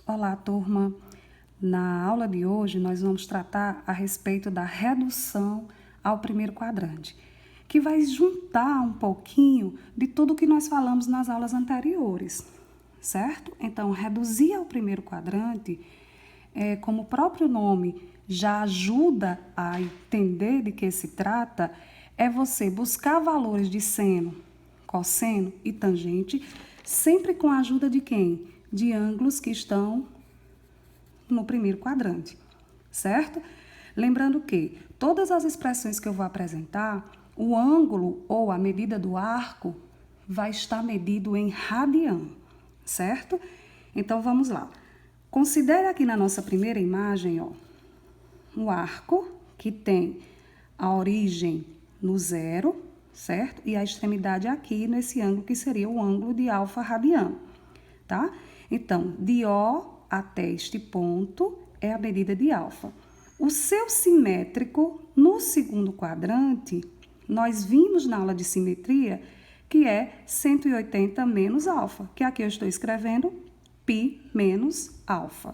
Olá, turma! Na aula de hoje, nós vamos tratar a respeito da redução ao primeiro quadrante, que vai juntar um pouquinho de tudo que nós falamos nas aulas anteriores, certo? Então, reduzir ao primeiro quadrante, como o próprio nome já ajuda a entender de que se trata, é você buscar valores de seno, cosseno e tangente, sempre com a ajuda de quem? De ângulos que estão no primeiro quadrante, certo? Lembrando que todas as expressões que eu vou apresentar, o ângulo ou a medida do arco vai estar medido em radian, certo? Então, vamos lá. Considere aqui na nossa primeira imagem, ó, um arco que tem a origem no zero, certo? E a extremidade aqui nesse ângulo que seria o ângulo de alfa radiano, tá? Então, de O até este ponto é a medida de alfa. O seu simétrico no segundo quadrante, nós vimos na aula de simetria que é 180 menos alfa, que aqui eu estou escrevendo π menos alfa,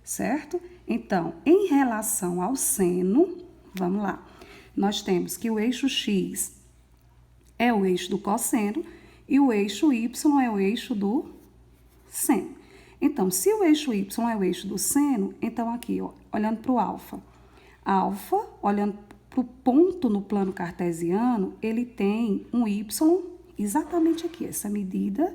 certo? Então, em relação ao seno, vamos lá, nós temos que o eixo x é o eixo do cosseno e o eixo y é o eixo do seno. Então, se o eixo y é o eixo do seno, então aqui, ó, olhando para o alfa, olhando para o ponto no plano cartesiano, ele tem um y exatamente aqui, essa medida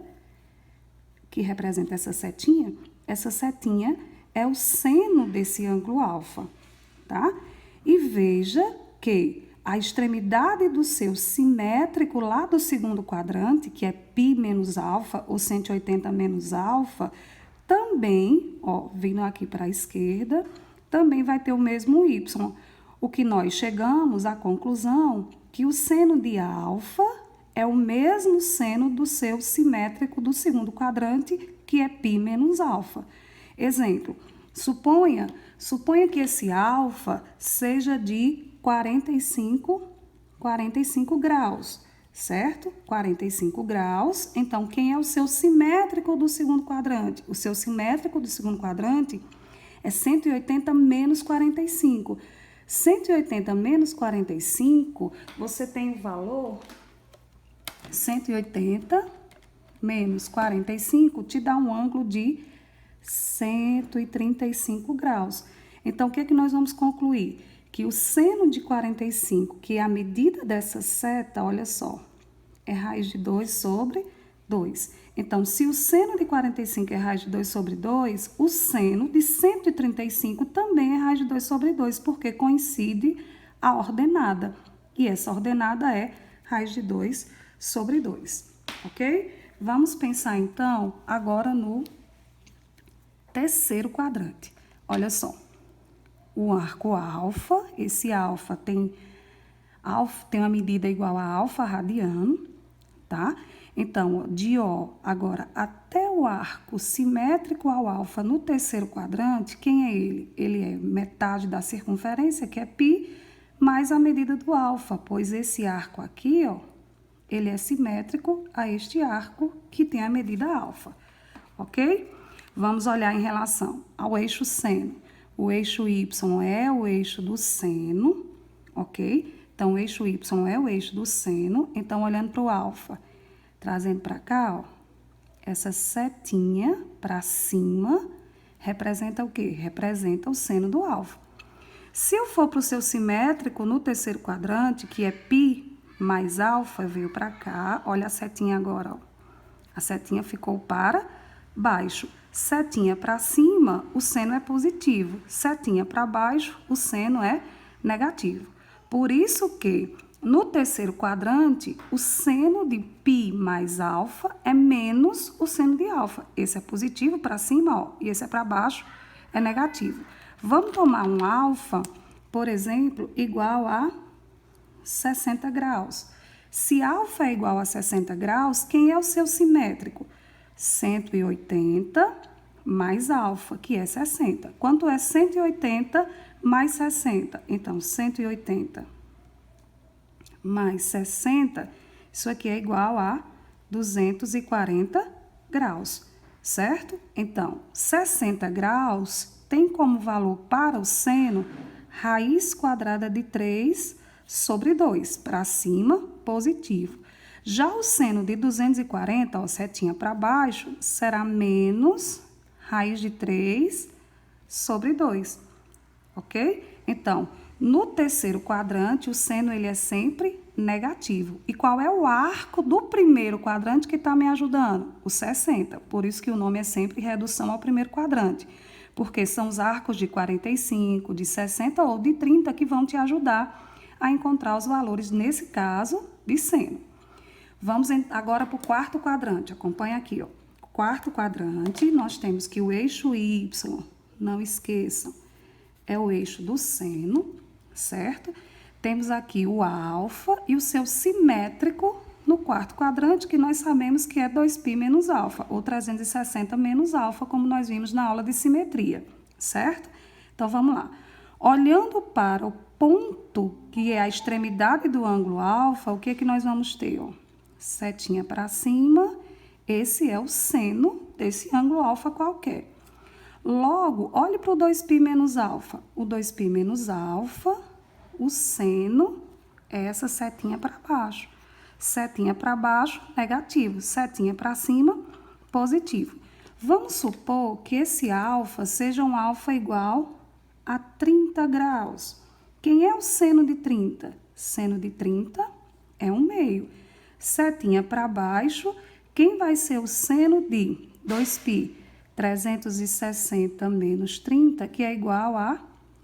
que representa essa setinha é o seno desse ângulo alfa, tá? E veja que a extremidade do seu simétrico lá do segundo quadrante, que é π menos alfa ou 180 menos alfa, também, ó, vindo aqui para a esquerda, também vai ter o mesmo y. O que nós chegamos à conclusão que o seno de alfa é o mesmo seno do seu simétrico do segundo quadrante, que é π menos alfa. Exemplo, suponha que esse alfa seja de 45 graus, certo? 45 graus. Então, quem é o seu simétrico do segundo quadrante? O seu simétrico do segundo quadrante é 180 menos 45. 180 menos 45, você tem o valor 180 menos 45 te dá um ângulo de 135 graus. Então, o que é que nós vamos concluir? Que o seno de 45, que é a medida dessa seta, olha só, é raiz de 2 sobre 2. Então, se o seno de 45 é raiz de 2 sobre 2, o seno de 135 também é raiz de 2 sobre 2, porque coincide a ordenada. E essa ordenada é raiz de 2 sobre 2, ok? Vamos pensar, então, agora no terceiro quadrante. Olha só. O arco alfa, esse alfa tem uma medida igual a alfa radiano, tá? Então, de O agora até o arco simétrico ao alfa no terceiro quadrante, quem é ele? Ele é metade da circunferência, que é π, mais a medida do alfa, pois esse arco aqui, ó, ele é simétrico a este arco que tem a medida alfa, ok? Vamos olhar em relação ao eixo seno. O eixo y é o eixo do seno, ok? Então, o eixo y é o eixo do seno. Então, olhando para o alfa, trazendo para cá, ó, essa setinha para cima representa o quê? Representa o seno do alfa. Se eu for para o seu simétrico no terceiro quadrante, que é π mais alfa, veio para cá, olha a setinha agora, ó. A setinha ficou para baixo. Setinha para cima, o seno é positivo. Setinha para baixo, o seno é negativo. Por isso que, no terceiro quadrante, o seno de π mais alfa é menos o seno de alfa. Esse é positivo para cima, ó, e esse é para baixo, é negativo. Vamos tomar um alfa, por exemplo, igual a 60 graus. Se alfa é igual a 60 graus, quem é o seu simétrico? 180 mais alfa, que é 60. Quanto é 180 mais 60? Então, 180 mais 60, isso aqui é igual a 240 graus. certo? Então, 60 graus tem como valor para o seno raiz quadrada de 3 sobre 2. Para cima, positivo. Já o seno de 240, ó, setinha para baixo, será menos raiz de 3 sobre 2, ok? Então, no terceiro quadrante, o seno ele é sempre negativo. E qual é o arco do primeiro quadrante que está me ajudando? O 60. Por isso que o nome é sempre redução ao primeiro quadrante. Porque são os arcos de 45, de 60 ou de 30 que vão te ajudar a encontrar os valores, nesse caso, de seno. Vamos agora para o quarto quadrante. Acompanha aqui, ó. Quarto quadrante, nós temos que o eixo Y, não esqueçam, é o eixo do seno, certo? Temos aqui o alfa e o seu simétrico no quarto quadrante, que nós sabemos que é 2π menos alfa, ou 360 menos alfa, como nós vimos na aula de simetria, certo? Então, vamos lá. Olhando para o ponto, que é a extremidade do ângulo alfa, o que é que nós vamos ter? Ó? Setinha para cima, esse é o seno desse ângulo alfa qualquer. Logo, olhe para o 2π menos alfa. O 2π menos alfa, o seno é essa setinha para baixo. Setinha para baixo, negativo. Setinha para cima, positivo. Vamos supor que esse alfa seja um alfa igual a 30 graus. Quem é o seno de 30? Seno de 30 é 1/2. Setinha para baixo, quem vai ser o seno de 2π? 360 menos 30, que é igual a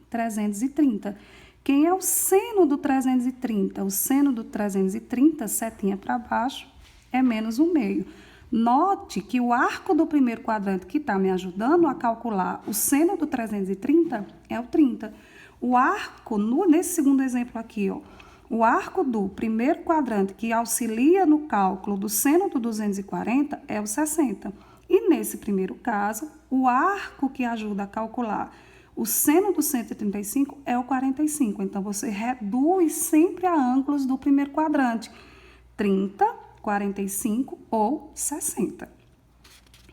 330. Quem é o seno do 330? O seno do 330, setinha para baixo, é menos 1/2. Note que o arco do primeiro quadrante que está me ajudando a calcular o seno do 330 é o 30. O arco, nesse segundo exemplo aqui, ó, o arco do primeiro quadrante que auxilia no cálculo do seno do 240 é o 60. E nesse primeiro caso, o arco que ajuda a calcular o seno do 135 é o 45. Então, você reduz sempre a ângulos do primeiro quadrante. 30, 45 ou 60.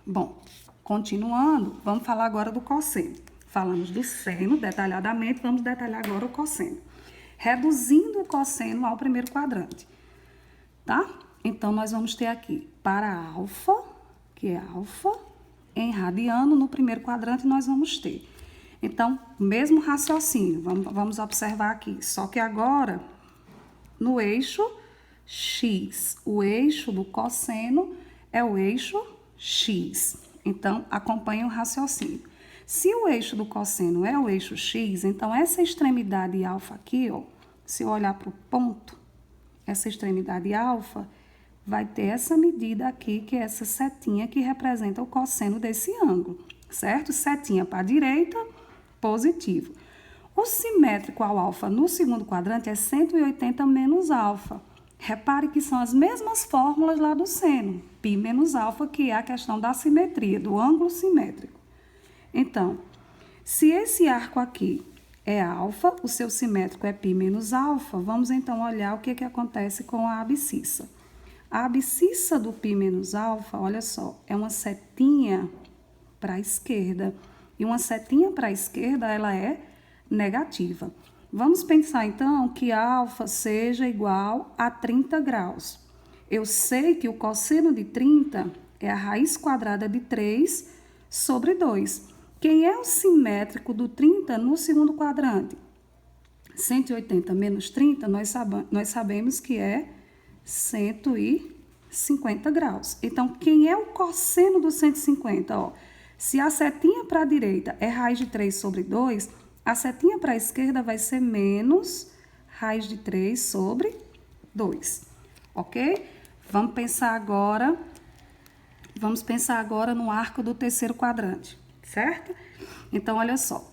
Bom, continuando, vamos falar agora do cosseno. Falamos do seno detalhadamente, vamos detalhar agora o cosseno. Reduzindo o cosseno ao primeiro quadrante, tá? Então, nós vamos ter aqui para alfa, que é alfa, em radiano, no primeiro quadrante nós vamos ter. Então, mesmo raciocínio, vamos observar aqui, só que agora no eixo X, o eixo do cosseno é o eixo X. Então, acompanhe o raciocínio. Se o eixo do cosseno é o eixo X, então essa extremidade alfa aqui, ó, se eu olhar para o ponto, essa extremidade alfa vai ter essa medida aqui, que é essa setinha que representa o cosseno desse ângulo, certo? Setinha para a direita, positivo. O simétrico ao alfa no segundo quadrante é 180 menos alfa. Repare que são as mesmas fórmulas lá do seno, π menos alfa, que é a questão da simetria, do ângulo simétrico. Então, se esse arco aqui é alfa, o seu simétrico é π menos alfa, vamos então olhar o que acontece com a abscissa. A abscissa do π menos alfa, olha só, é uma setinha para a esquerda. E uma setinha para a esquerda, ela é negativa. Vamos pensar, então, que alfa seja igual a 30 graus. Eu sei que o cosseno de 30 é a raiz quadrada de 3 sobre 2. Quem é o simétrico do 30 no segundo quadrante? 180 menos 30, nós sabemos que é 150 graus. Então, quem é o cosseno do 150? Ó, se a setinha para a direita é raiz de 3 sobre 2, a setinha para a esquerda vai ser menos raiz de 3 sobre 2. Ok? Vamos pensar agora no arco do terceiro quadrante, certo? Então, olha só.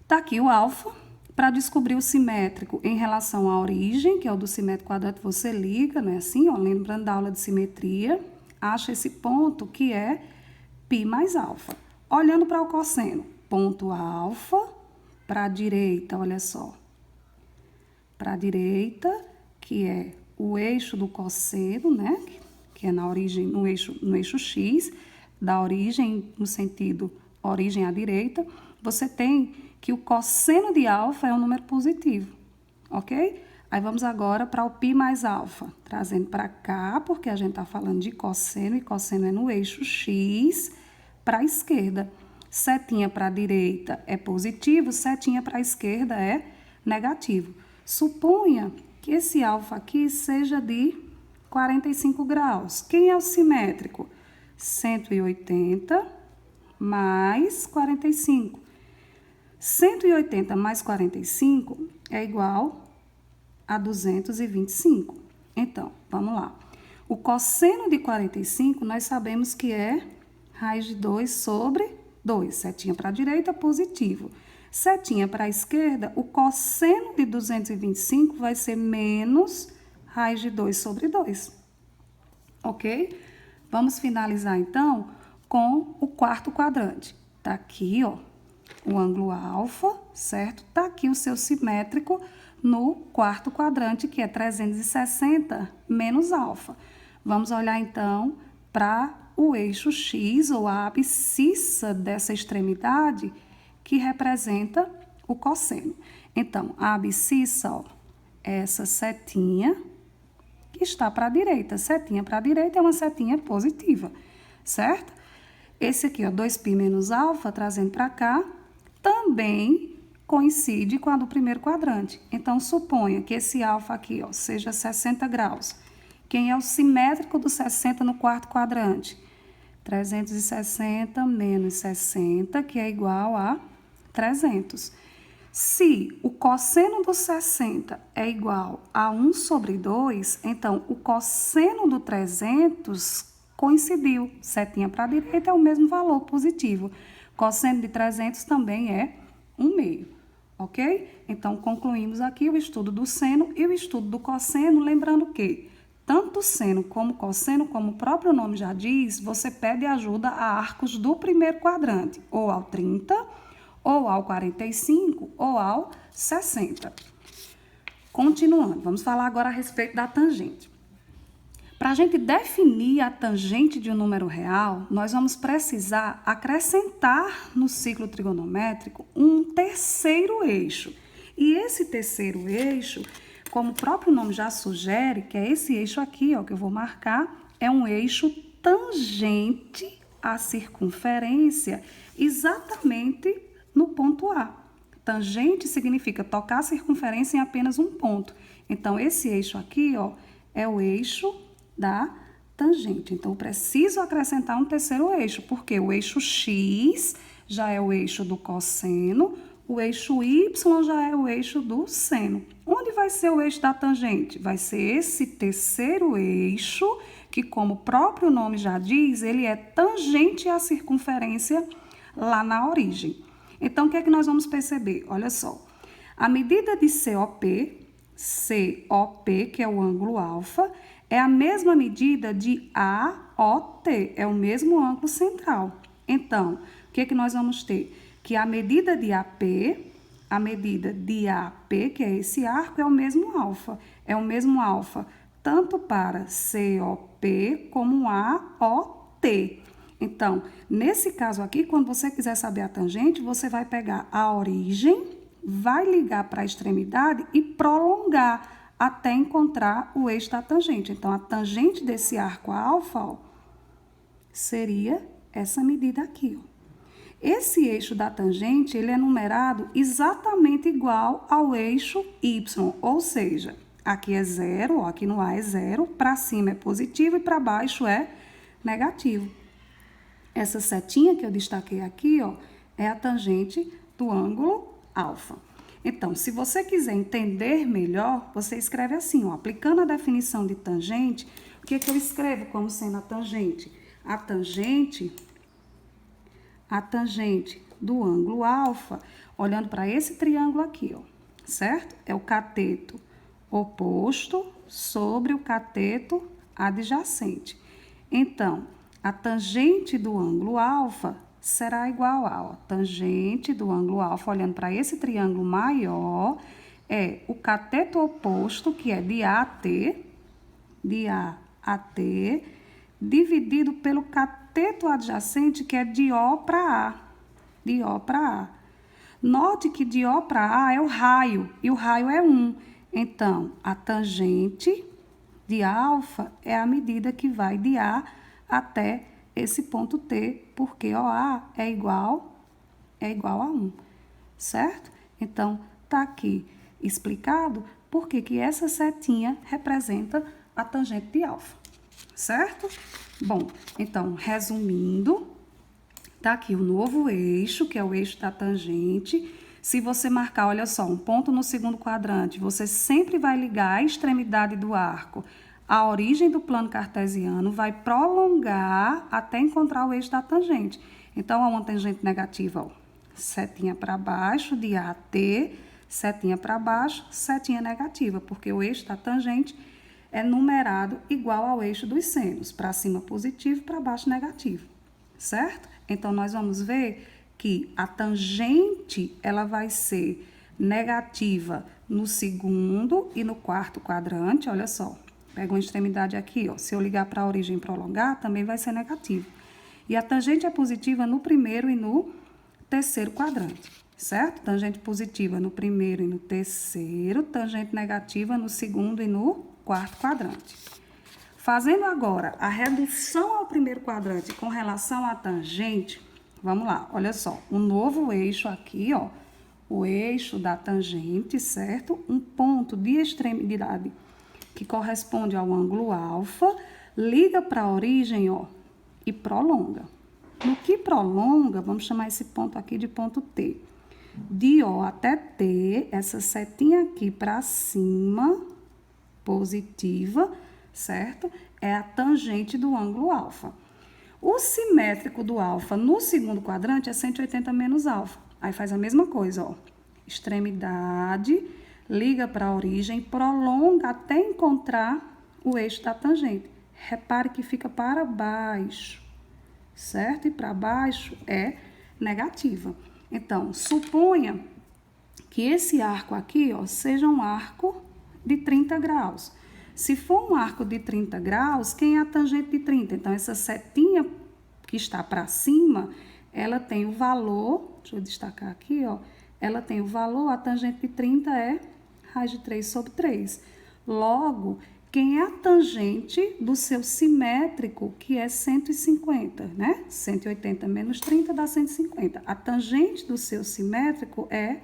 Tá aqui o alfa. Para descobrir o simétrico em relação à origem, que é o do simétrico quadrado, você liga, né? Assim, ó, lembrando da aula de simetria, acha esse ponto que é π mais alfa. Olhando para o cosseno, ponto alfa, para a direita, olha só. Para a direita, que é o eixo do cosseno, né? Que é na origem, no eixo X. da origem, no sentido origem à direita, você tem que o cosseno de alfa é um número positivo, ok? Aí vamos agora para o π mais alfa, trazendo para cá, porque a gente está falando de cosseno, e cosseno é no eixo x para a esquerda. Setinha para a direita é positivo, setinha para a esquerda é negativo. Suponha que esse alfa aqui seja de 45 graus. Quem é o simétrico? 180 mais 45. 180 mais 45 é igual a 225. Então, vamos lá. O cosseno de 45, nós sabemos que é raiz de 2 sobre 2. Setinha para a direita, positivo. Setinha para a esquerda, o cosseno de 225 vai ser menos raiz de 2 sobre 2. Ok? Vamos finalizar, então, com o quarto quadrante. Tá aqui, ó, o ângulo alfa, certo? Tá aqui o seu simétrico no quarto quadrante, que é 360 menos alfa. Vamos olhar, então, para o eixo X, ou a abscissa dessa extremidade, que representa o cosseno. Então, a abscissa, ó, é essa setinha que está para a direita. Setinha para a direita é uma setinha positiva, certo? Esse aqui, ó, 2π menos alfa, trazendo para cá, também coincide com a do primeiro quadrante. Então, suponha que esse alfa aqui, ó, seja 60 graus. Quem é o simétrico do 60 no quarto quadrante? 360 menos 60, que é igual a 300. Se o cosseno do 60 é igual a 1 sobre 2, então o cosseno do 300 coincidiu. Setinha para a direita é o mesmo valor positivo. Cosseno de 300 também é 1/2, ok? Então, concluímos aqui o estudo do seno e o estudo do cosseno, lembrando que tanto seno como cosseno, como o próprio nome já diz, você pede ajuda a arcos do primeiro quadrante, ou ao 30, ou ao 45, ou ao 60. Continuando, vamos falar agora a respeito da tangente. Para a gente definir a tangente de um número real, nós vamos precisar acrescentar no ciclo trigonométrico um terceiro eixo. E esse terceiro eixo, como o próprio nome já sugere, que é esse eixo aqui, ó, que eu vou marcar, é um eixo tangente à circunferência, exatamente no ponto A. Tangente significa tocar a circunferência em apenas um ponto. Então, esse eixo aqui, ó, é o eixo da tangente. Então, eu preciso acrescentar um terceiro eixo, porque o eixo X já é o eixo do cosseno, o eixo Y já é o eixo do seno. Onde vai ser o eixo da tangente? Vai ser esse terceiro eixo, que, como o próprio nome já diz, ele é tangente à circunferência lá na origem. Então, o que é que nós vamos perceber? Olha só, a medida de COP, que é o ângulo alfa, é a mesma medida de AOT, é o mesmo ângulo central. Então, o que é que nós vamos ter? Que a medida de AP, que é esse arco, é o mesmo alfa. É o mesmo alfa tanto para COP como AOT. Então, nesse caso aqui, quando você quiser saber a tangente, você vai pegar a origem, vai ligar para a extremidade e prolongar até encontrar o eixo da tangente. Então, a tangente desse arco alfa, ó, seria essa medida aqui, ó. Esse eixo da tangente, ele é numerado exatamente igual ao eixo Y, ou seja, aqui é 0, ó, aqui no A é 0, para cima é positivo e para baixo é negativo. Essa setinha que eu destaquei aqui, ó, é a tangente do ângulo alfa. Então, se você quiser entender melhor, você escreve assim, ó, aplicando a definição de tangente, o que é que eu escrevo como sendo a tangente? A tangente do ângulo alfa, olhando para esse triângulo aqui, ó, certo? É o cateto oposto sobre o cateto adjacente. Então, a tangente do ângulo alfa será igual a, ó, tangente do ângulo alfa, olhando para esse triângulo maior, é o cateto oposto, que é de A a T, dividido pelo cateto cateto adjacente que é de O para A. De O para A. Note que de O para A é o raio, e o raio é 1. Então, a tangente de alfa é a medida que vai de A até esse ponto T, porque OA é igual a 1, certo? Então, tá aqui explicado por que essa setinha representa a tangente de alfa, certo? Bom, então, resumindo, tá aqui o novo eixo, que é o eixo da tangente. Se você marcar, olha só, um ponto no segundo quadrante, você sempre vai ligar a extremidade do arco à origem do plano cartesiano, vai prolongar até encontrar o eixo da tangente. Então, há uma tangente negativa, ó, setinha para baixo, de A a T, setinha para baixo, setinha negativa, porque o eixo da tangente é numerado igual ao eixo dos senos, para cima positivo, para baixo negativo, certo? Então, nós vamos ver que a tangente, ela vai ser negativa no segundo e no quarto quadrante, olha só. Pega uma extremidade aqui, ó. Se eu ligar para a origem e prolongar, também vai ser negativo. E a tangente é positiva no primeiro e no terceiro quadrante, certo? Tangente positiva no primeiro e no terceiro, tangente negativa no segundo e no quarto quadrante. Fazendo agora a redução ao primeiro quadrante com relação à tangente, vamos lá, olha só, um novo eixo aqui, ó, o eixo da tangente, certo? Um ponto de extremidade que corresponde ao ângulo alfa, liga para a origem, ó, e prolonga. No que prolonga, vamos chamar esse ponto aqui de ponto T. De O até T, essa setinha aqui para cima, positiva, certo? É a tangente do ângulo alfa. O simétrico do alfa no segundo quadrante é 180 menos alfa. Aí faz a mesma coisa, ó. Extremidade, liga para a origem, prolonga até encontrar o eixo da tangente. Repare que fica para baixo, certo? E para baixo é negativa. Então, suponha que esse arco aqui, ó, seja um arco de 30 graus. Se for um arco de 30 graus, quem é a tangente de 30? Então, essa setinha que está para cima, ela tem o valor, deixa eu destacar aqui, ó, ela tem o valor, a tangente de 30 é raiz de 3 sobre 3. Logo, quem é a tangente do seu simétrico, que é 150, né? 180 menos 30 dá 150. A tangente do seu simétrico é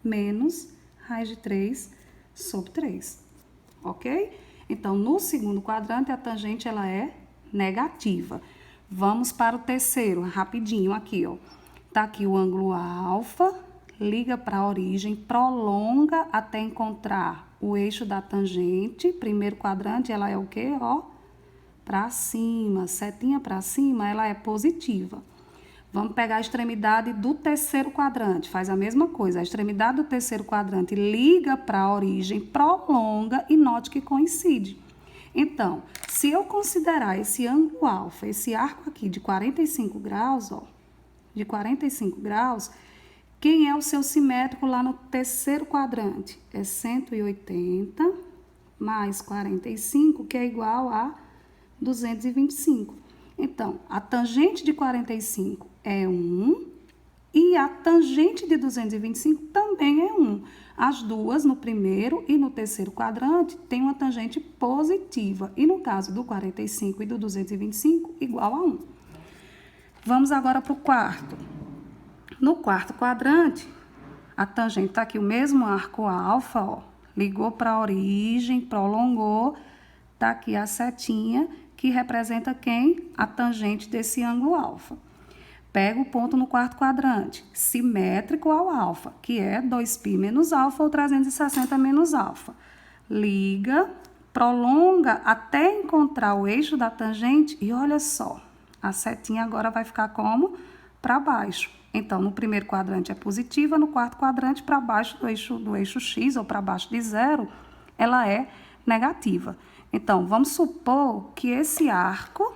menos raiz de 3 sobre 3, ok? Então, no segundo quadrante, a tangente ela é negativa. Vamos para o terceiro, rapidinho aqui, ó. Tá aqui o ângulo alfa, liga para a origem, prolonga até encontrar o eixo da tangente. Primeiro quadrante, ela é o quê? Ó, para cima, setinha para cima, ela é positiva. Vamos pegar a extremidade do terceiro quadrante, faz a mesma coisa. A extremidade do terceiro quadrante liga para a origem, prolonga e note que coincide. Então, se eu considerar esse ângulo alfa, esse arco aqui de 45 graus, ó, de 45 graus, quem é o seu simétrico lá no terceiro quadrante? É 180 mais 45, que é igual a 225. Então, a tangente de 45 é 1 e a tangente de 225 também é 1. As duas, no primeiro e no terceiro quadrante, têm uma tangente positiva. E no caso do 45 e do 225, igual a 1. Vamos agora para o quarto. No quarto quadrante, a tangente está aqui, o mesmo arco alfa, ó, ligou para a origem, prolongou, está aqui a setinha, que representa quem? A tangente desse ângulo alfa. Pega o ponto no quarto quadrante, simétrico ao alfa, que é 2π menos alfa ou 360 menos alfa. Liga, prolonga até encontrar o eixo da tangente e olha só, a setinha agora vai ficar como? Para baixo. Então, no primeiro quadrante é positiva, no quarto quadrante, para baixo do eixo x, ou para baixo de zero, ela é negativa. Então, vamos supor que esse arco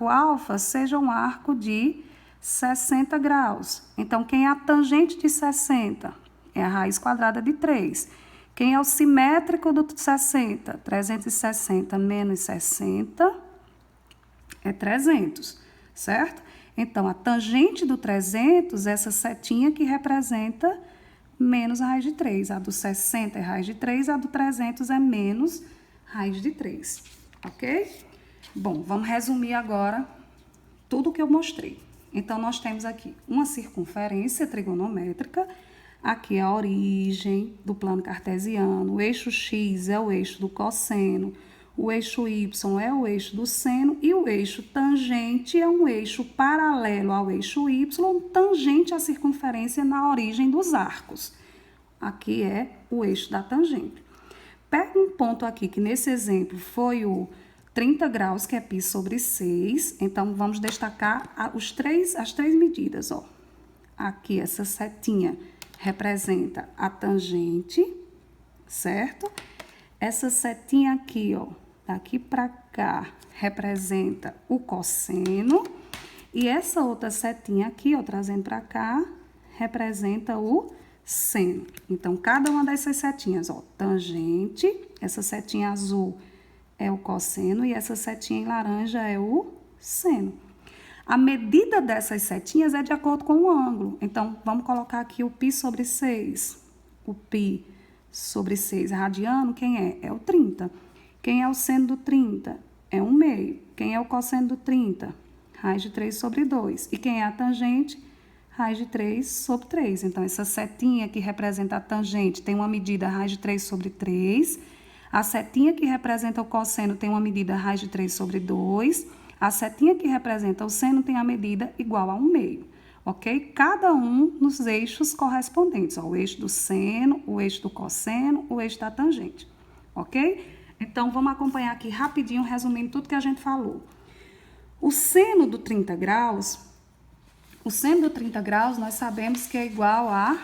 alfa seja um arco de 60 graus. Então, quem é a tangente de 60? É a raiz quadrada de 3. Quem é o simétrico do 60? 360 menos 60 é 300. certo? Então, a tangente do 300, essa setinha que representa menos a raiz de 3. A do 60 é raiz de 3, a do 300 é menos raiz de 3, ok? Bom, vamos resumir agora tudo que eu mostrei. Então, nós temos aqui uma circunferência trigonométrica, aqui é a origem do plano cartesiano, o eixo x é o eixo do cosseno, o eixo y é o eixo do seno e o eixo tangente é um eixo paralelo ao eixo y, tangente à circunferência na origem dos arcos. Aqui é o eixo da tangente. Pega um ponto aqui, que nesse exemplo foi o 30 graus, que é π sobre 6. Então, vamos destacar as três medidas, ó. Aqui, essa setinha representa a tangente, certo? Essa setinha aqui, ó, daqui para cá, representa o cosseno. E essa outra setinha aqui, ó, trazendo para cá, representa o seno. Então, cada uma dessas setinhas, ó, tangente, essa setinha azul é o cosseno e essa setinha em laranja é o seno. A medida dessas setinhas é de acordo com o ângulo. Então, vamos colocar aqui o π sobre 6. O π sobre 6 radiano, quem é? É o 30. Quem é o seno do 30? É 1/2. Quem é o cosseno do 30? Raiz de 3 sobre 2. E quem é a tangente? Raiz de 3 sobre 3. Então, essa setinha que representa a tangente tem uma medida raiz de 3 sobre 3. A setinha que representa o cosseno tem uma medida raiz de 3 sobre 2. A setinha que representa o seno tem a medida igual a 1/2, ok? Cada um nos eixos correspondentes, ó, o eixo do seno, o eixo do cosseno, o eixo da tangente, ok? Então, vamos acompanhar aqui rapidinho, resumindo tudo que a gente falou. O seno do 30 graus, nós sabemos que é igual a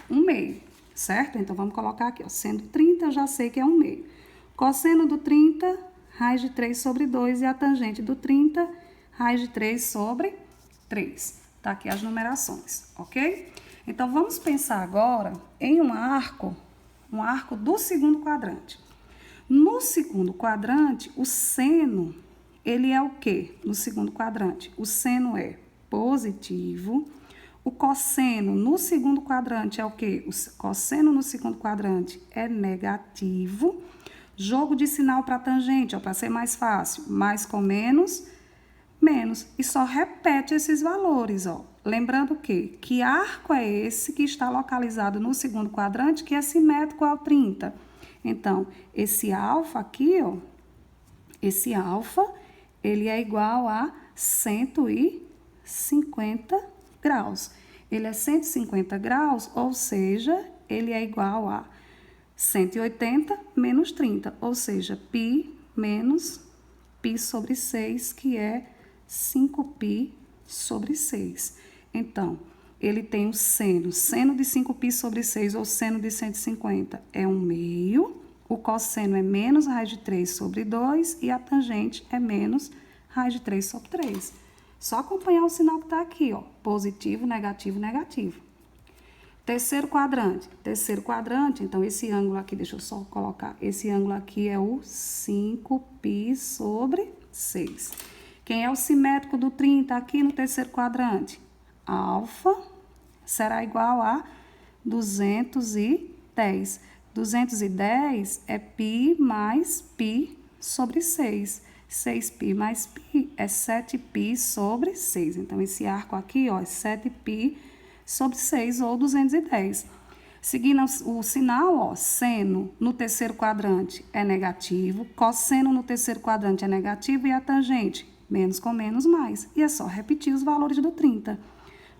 1/2, certo? Então, vamos colocar aqui, ó, seno do 30, eu já sei que é 1/2. Cosseno do 30, raiz de 3 sobre 2 e a tangente do 30, raiz de 3 sobre 3. Tá aqui as numerações, ok? Então, vamos pensar agora em um arco do segundo quadrante. No segundo quadrante, o seno, ele é o quê? No segundo quadrante, o seno é positivo. O cosseno no segundo quadrante é o quê? O cosseno no segundo quadrante é negativo. Jogo de sinal para tangente, para ser mais fácil. Mais com menos, menos. E só repete esses valores, ó. Lembrando o quê? Que arco é esse que está localizado no segundo quadrante, que é simétrico ao 30? Então, esse alfa aqui, ó, esse alfa, ele é igual a 150 graus. Ele é 150 graus, ou seja, ele é igual a 180 menos 30, ou seja, π menos π sobre 6, que é 5π sobre 6. Então, ele tem o seno de 5π sobre 6, ou seno de 150, é 1/2. O cosseno é menos raiz de 3 sobre 2 e a tangente é menos raiz de 3 sobre 3. Só acompanhar o sinal que está aqui, ó, positivo, negativo, negativo. Terceiro quadrante, então esse ângulo aqui, deixa eu só colocar, esse ângulo aqui é o 5π sobre 6. Quem é o simétrico do 30 aqui no terceiro quadrante? Alfa será igual a 210. 210 é π mais π sobre 6. 6π mais π é 7π sobre 6. Então, esse arco aqui, ó, é 7π sobre 6 ou 210. Seguindo o sinal, ó, seno no terceiro quadrante é negativo, cosseno no terceiro quadrante é negativo e a tangente, menos com menos, mais. E é só repetir os valores do 30.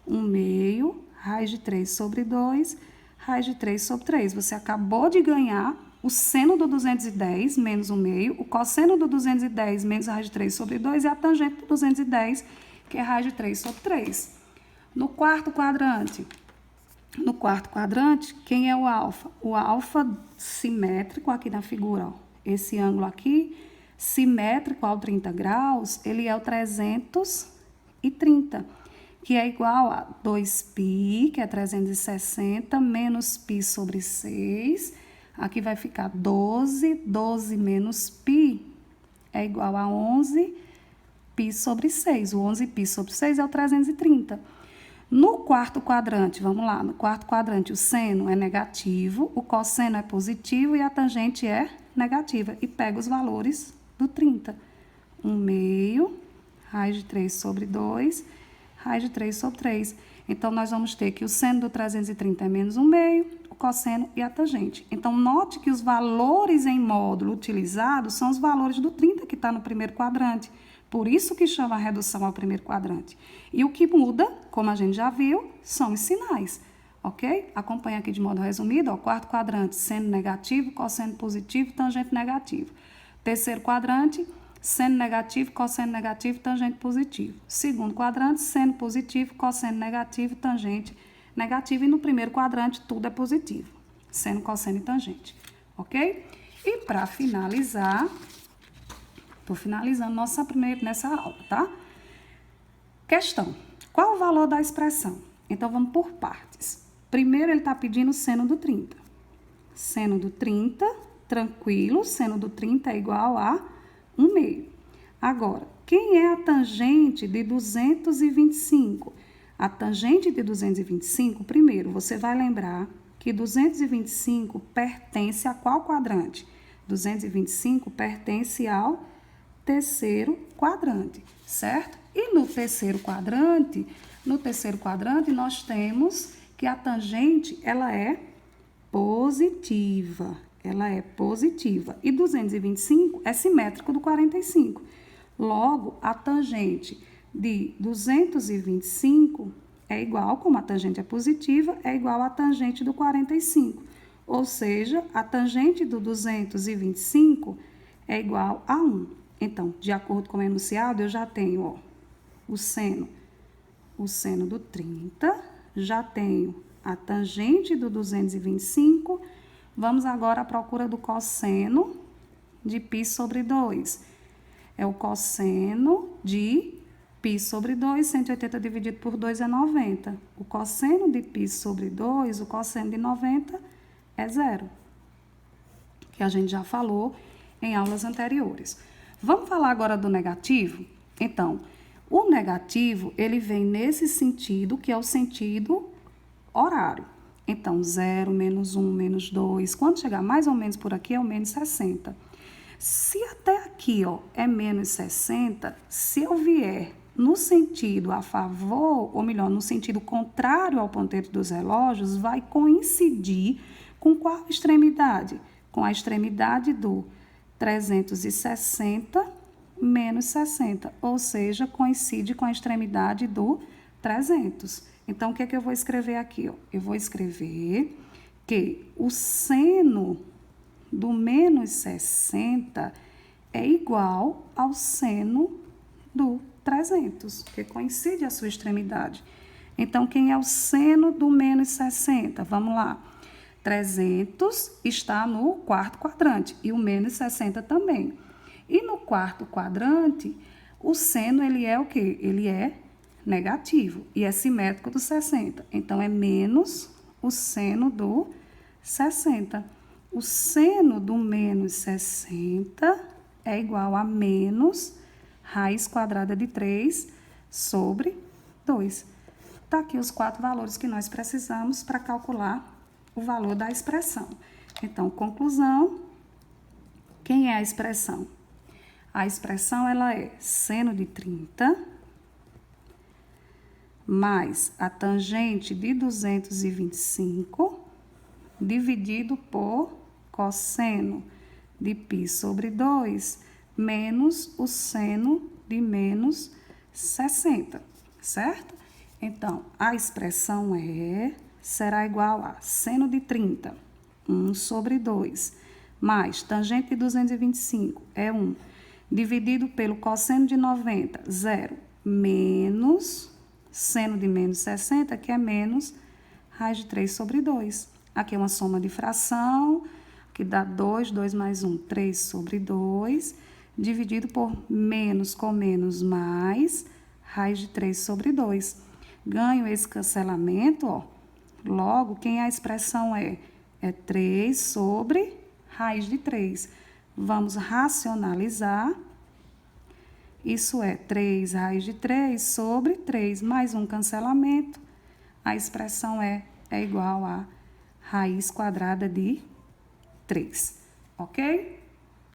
1/2, raiz de 3 sobre 2, raiz de 3 sobre 3. Você acabou de ganhar o seno do 210 menos 1/2, o cosseno do 210 menos raiz de 3 sobre 2 e a tangente do 210, que é raiz de 3 sobre 3. No quarto quadrante, quem é o alfa? O alfa simétrico aqui na figura, ó. Esse ângulo aqui, simétrico ao 30 graus, ele é o 330, que é igual a 2π, que é 360, menos π sobre 6. Aqui vai ficar 12, 12 menos π é igual a 11 π sobre 6. O 11π sobre 6 é o 330. No quarto quadrante, vamos lá, no quarto quadrante o seno é negativo, o cosseno é positivo e a tangente é negativa. E pega os valores do 30. 1/2, raiz de 3 sobre 2, raiz de 3 sobre 3. Então, nós vamos ter que o seno do 330 é menos 1/2, o cosseno e a tangente. Então, note que os valores em módulo utilizados são os valores do 30 que está no primeiro quadrante. Por isso que chama a redução ao primeiro quadrante. E o que muda, como a gente já viu, são os sinais, ok? Acompanha aqui de modo resumido, ó, quarto quadrante, seno negativo, cosseno positivo, tangente negativo. Terceiro quadrante, seno negativo, cosseno negativo, tangente positivo. Segundo quadrante, seno positivo, cosseno negativo, tangente negativo. E no primeiro quadrante, tudo é positivo. Seno, cosseno e tangente, ok? E para finalizar, estou finalizando nessa aula, tá? Questão. Qual o valor da expressão? Então, vamos por partes. Primeiro, ele está pedindo o seno do 30. Seno do 30, tranquilo, seno do 30 é igual a 1/2. Agora, quem é a tangente de 225? A tangente de 225, primeiro, você vai lembrar que 225 pertence a qual quadrante? 225 pertence ao terceiro quadrante, certo? E no terceiro quadrante nós temos que a tangente, ela é positiva. E 225 é simétrico do 45. Logo, a tangente de 225 é igual, como a tangente é positiva, é igual à tangente do 45. Ou seja, a tangente do 225 é igual a 1. Então, de acordo com o enunciado, eu já tenho, ó, o seno do 30, já tenho a tangente do 225. Vamos agora à procura do cosseno de π sobre 2. É o cosseno de π sobre 2, 180 dividido por 2 é 90. O cosseno de π sobre 2, o cosseno de 90 é 0, que a gente já falou em aulas anteriores. Vamos falar agora do negativo? Então, o negativo, ele vem nesse sentido, que é o sentido horário. Então, 0, menos 1, menos 2. Quando chegar mais ou menos por aqui, é o menos 60. Se até aqui, ó, é menos 60, se eu vier no sentido a favor, ou melhor, no sentido contrário ao ponteiro dos relógios, vai coincidir com qual extremidade? Com a extremidade do 360 menos 60, ou seja, coincide com a extremidade do 300. Então, o que é que eu vou escrever aqui? Ó? Eu vou escrever que o seno do menos 60 é igual ao seno do 300, que coincide a sua extremidade. Então, quem é o seno do menos 60? Vamos lá. 300 está no quarto quadrante e o menos 60 também. E no quarto quadrante, o seno, ele é o quê? Ele é negativo e é simétrico do 60. Então, é menos o seno do 60. O seno do menos 60 é igual a menos raiz quadrada de 3 sobre 2. Tá aqui os 4 valores que nós precisamos para calcular o valor da expressão. Então, conclusão, quem é a expressão? A expressão, ela é seno de 30 mais a tangente de 225 dividido por cosseno de π sobre 2 menos o seno de menos 60, certo? Então, a expressão será igual a seno de 30, 1 sobre 2, mais tangente de 225, é 1, dividido pelo cosseno de 90, 0, menos seno de menos 60, que é menos raiz de 3 sobre 2. Aqui é uma soma de fração, que dá 2, 2 mais 1, 3 sobre 2, dividido por menos com menos mais, raiz de 3 sobre 2. Ganho esse cancelamento, ó. Logo, quem a expressão é 3 sobre raiz de 3. Vamos racionalizar Isso é 3 raiz de 3 sobre 3 mais um cancelamento. A expressão é igual a raiz quadrada de 3, ok?